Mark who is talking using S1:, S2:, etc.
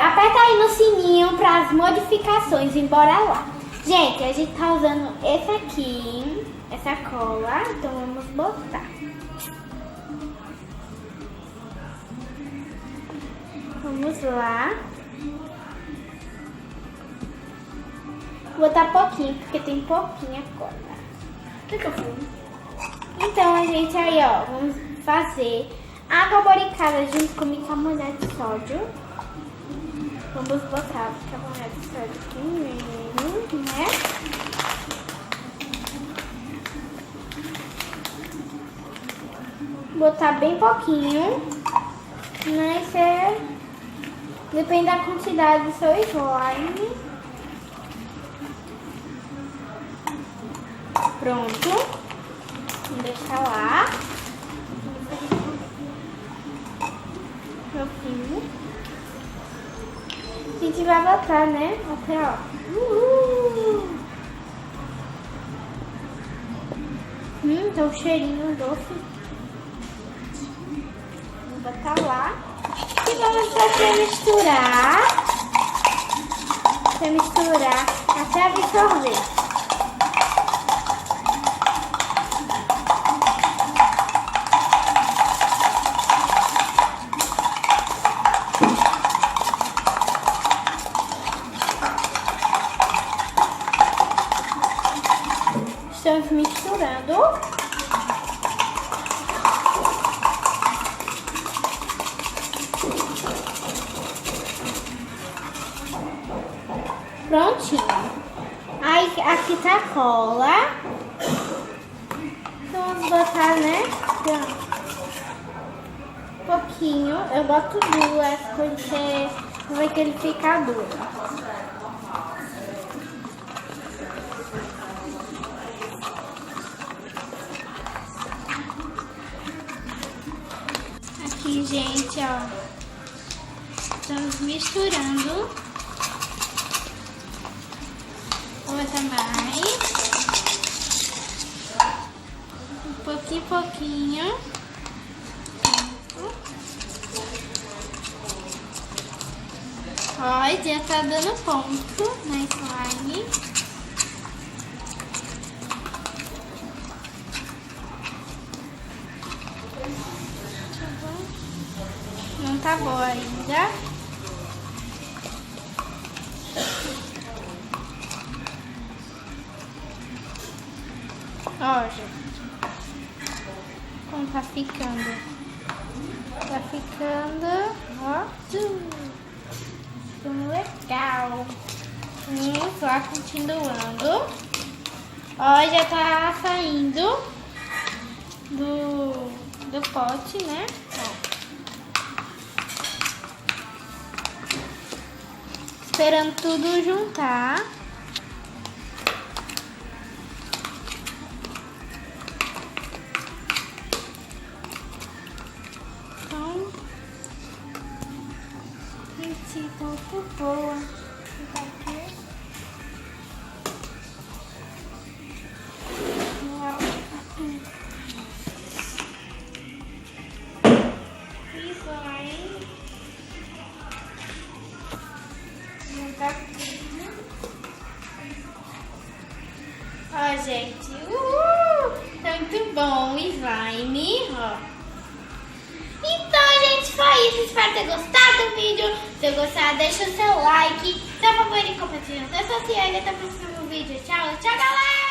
S1: aperta aí no sininho para as modificações e bora lá. Gente, a gente tá usando esse aqui, essa cola, então vamos botar. Vamos lá. Vou botar pouquinho, porque tem pouquinha cola. O que eu fiz? Então, a gente aí, ó, vamos fazer água boricada junto com bicarbonato de sódio. Vamos botar bicarbonato de sódio primeiro, né? Botar bem pouquinho, mas depende da quantidade do seu slime. Pronto. Vamos deixar lá. Prontinho. A gente vai botar, né? Até, ó. Tá um cheirinho doce. Vou botar lá. E vamos fazer misturar. Misturar até absorver. Estamos misturando. Prontinho. Aí aqui tá a cola. Então vamos botar, né? Um pouquinho. Eu boto duas porque vai que ele fica duro. Aqui, gente, ó. Estamos misturando. Vou botar mais. Pouquinho. Ó, já tá dando ponto na slime. Não tá boa ainda. Ó, gente. Como tá ficando. Tá ficando, ó. Ficando legal. Vamos lá, continuando. Ó, já tá saindo do pote, né? Ó. Esperando tudo juntar. Então, gente, tá muito boa. Isso aí. Ó, gente, tá muito bom o slime, ó. Então, gente, foi isso. Espero ter gostado do vídeo. Se gostar, deixa o seu like, seu favorito e compartilha nas redes sociais. Até o próximo vídeo. Tchau, tchau, galera!